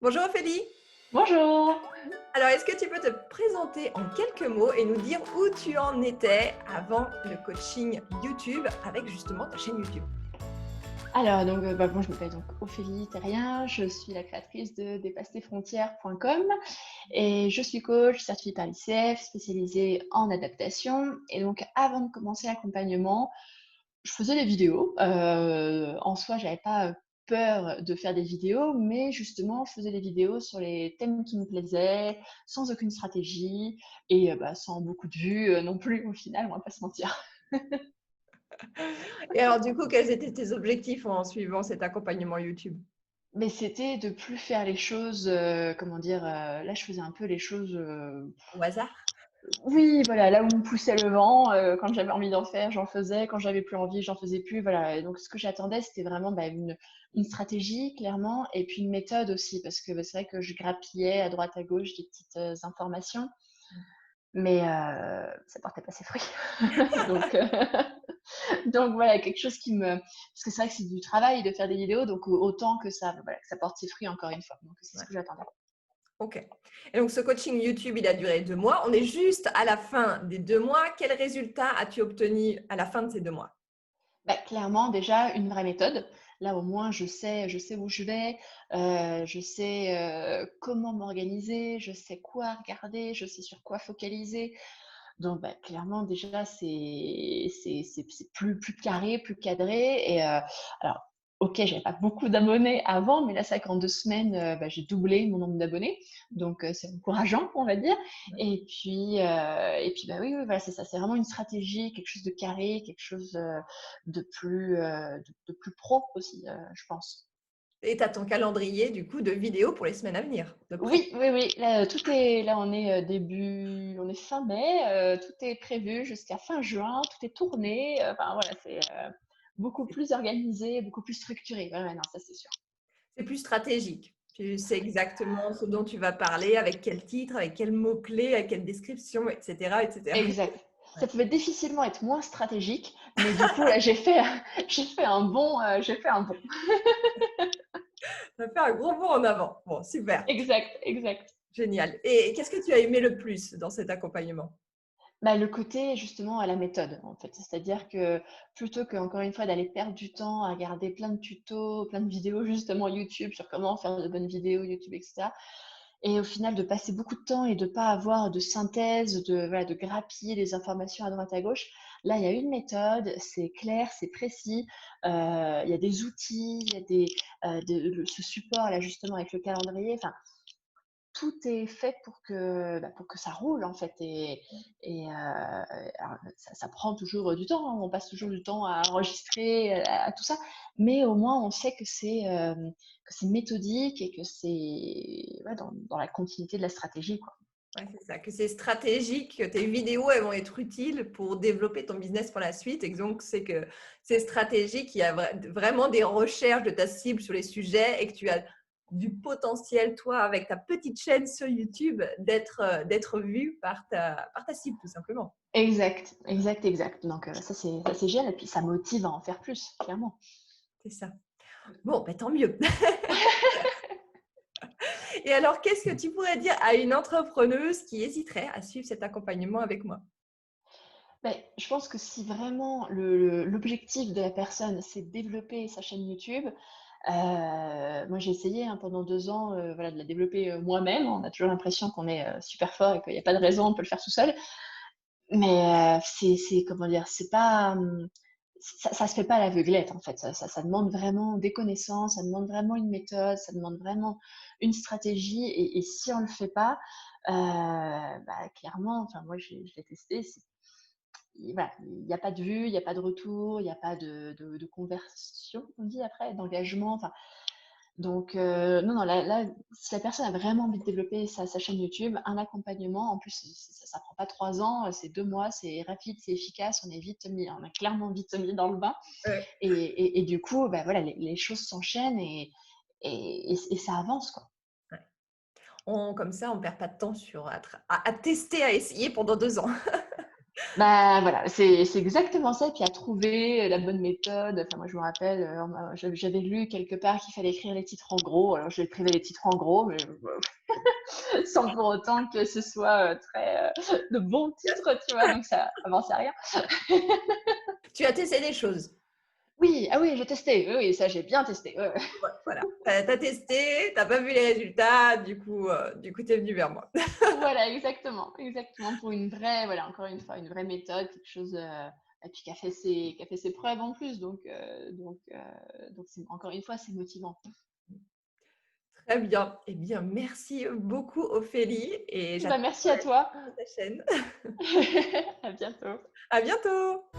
Bonjour Ophélie. Bonjour. Alors, est-ce que tu peux te présenter en quelques mots et nous dire où tu en étais avant le coaching YouTube avec justement ta chaîne YouTube? Alors donc, moi je m'appelle donc Ophélie Terrien, je suis la créatrice de dépassetesfrontières.com et je suis coach certifiée par l'ICF, spécialisée en adaptation et donc avant de commencer l'accompagnement, je faisais des vidéos. En soi, j'avais pas, peur de faire des vidéos, mais justement, je faisais des vidéos sur les thèmes qui me plaisaient, sans aucune stratégie et sans beaucoup de vues, non plus au final, on va pas se mentir. Et alors, du coup, quels étaient tes objectifs en suivant cet accompagnement YouTube? Mais c'était de plus faire les choses, comment dire? Là, je faisais un peu les choses, Au hasard? oui, voilà, là où me poussait le vent, quand j'avais envie d'en faire, j'en faisais, quand j'avais plus envie, j'en faisais plus, voilà et donc ce que j'attendais, c'était vraiment, une stratégie clairement et puis une méthode aussi parce que, c'est vrai que je grappillais à droite à gauche des petites, informations mais ça portait pas ses fruits donc donc voilà, quelque chose qui me parce que c'est vrai que c'est du travail de faire des vidéos, donc autant que ça voilà, que ça porte ses fruits encore une fois. Donc c'est ce Ouais, que j'attendais. OK. Et donc, ce coaching YouTube, il a duré 2 mois. On est juste à la fin des 2 mois. Quels résultats as-tu obtenus à la fin de ces 2 mois? Clairement déjà une vraie méthode. Là au moins je sais où je vais, je sais, comment m'organiser, je sais quoi regarder, je sais sur quoi focaliser. Donc clairement déjà c'est plus carré, plus cadré et alors OK, j'avais pas beaucoup d'abonnés avant, mais là c'est vrai qu'en 2 semaines, j'ai doublé mon nombre d'abonnés, donc c'est encourageant, on va dire oui, oui, voilà, c'est ça, c'est vraiment une stratégie, quelque chose de carré, quelque chose, de plus pro aussi, je pense. Et tu as ton calendrier, du coup, de vidéos pour les semaines à venir, de près? Oui, oui, oui, là, tout est là, on est fin mai, tout est prévu jusqu'à fin juin, tout est tourné, enfin voilà, c'est, beaucoup plus organisé, beaucoup plus structuré. Ouais, ouais, non, ça c'est sûr. C'est plus stratégique. Tu sais exactement ce dont tu vas parler, avec quel titre, avec quels mots-clés, avec quelle description, et cetera, et cetera. Exact. Ouais. Ça pouvait difficilement être moins stratégique, mais du coup là, j'ai fait j'ai fait un bond. Ça fait un gros bond en avant. Bon, super, Exact, exact. génial. Et qu'est-ce que tu as aimé le plus dans cet accompagnement? Le côté justement à la méthode, en fait. C'est-à-dire que plutôt qu'encore une fois d'aller perdre du temps à regarder plein de tutos, plein de vidéos justement YouTube sur comment faire de bonnes vidéos YouTube et cetera et au final de passer beaucoup de temps et de pas avoir de synthèse, de voilà, de grappiller les informations à droite à gauche. Là, il y a une méthode, c'est clair, c'est précis, il y a des outils, il y a ce support là justement avec le calendrier, enfin tout est fait pour que ça roule en fait alors ça prend toujours, du temps, hein, on passe toujours du temps à enregistrer, à tout ça, mais au moins on sait que c'est méthodique et que c'est ouais, dans la continuité de la stratégie, quoi. Ouais, c'est ça, que c'est stratégique, que tes vidéos, elles vont être utiles pour développer ton business pour la suite. Et donc, c'est que c'est stratégique, il y a vraiment des recherches de ta cible sur les sujets et que tu as du potentiel, toi, avec ta petite chaîne sur YouTube, d'être vu par ta cible, tout simplement. Exact, exact, exact. Donc ça c'est génial et puis ça motive à en faire plus, clairement. C'est ça. Bon, ben, tant mieux. Et alors, qu'est-ce que tu pourrais dire à une entrepreneuse qui hésiterait à suivre cet accompagnement avec moi? Je pense que si vraiment l'objectif de la personne, c'est de développer sa chaîne YouTube, moi j'ai essayé, hein, pendant 2 ans, voilà, de la développer, moi-même. On a toujours l'impression qu'on est, super fort et qu'il y a pas de raison, on peut le faire tout seul. Mais c'est comment dire? C'est pas, ça se fait pas à l'aveuglette, en fait. Ça demande vraiment des connaissances, ça demande vraiment une méthode, ça demande vraiment une stratégie et si on le fait pas, clairement, enfin moi je l'ai testé, voilà, il y a pas de vue, il y a pas de retour, il y a pas de conversion, on dit après, d'engagement, enfin donc non, non, là, si la personne a vraiment envie de développer sa chaîne YouTube, un accompagnement, en plus, ça prend pas 3 ans, c'est 2 mois, c'est rapide, c'est efficace, on a clairement vite mis dans le bain Ouais. et du coup, voilà, les choses s'enchaînent et ça avance, quoi. Comme ça, on ne perd pas de temps à tester, à essayer pendant 2 ans. Bah voilà, c'est exactement ça. Et puis à trouver la bonne méthode. Enfin, moi, je me rappelle, j'avais lu quelque part qu'il fallait écrire les titres en gros. Alors, j'écrivais les titres en gros, mais sans pour autant que ce soit très de bons titres, tu vois. Donc, ça avançait à rien. Tu as testé des choses. Oui, ah oui, j'ai testé. Oui, oui, ça, j'ai bien testé. Ouais, ouais. Ouais, voilà. Tu as testé, tu n'as pas vu les résultats, du coup tu es venu vers moi. Voilà, exactement, exactement. Pour une vraie, voilà, encore une fois, une vraie méthode, quelque chose, et puis qui a fait ses preuves en plus. Donc c'est, encore une fois, c'est motivant. Très bien. Eh bien, merci beaucoup Ophélie et Bah, j'attends merci à toi. ta chaîne. À bientôt. À bientôt.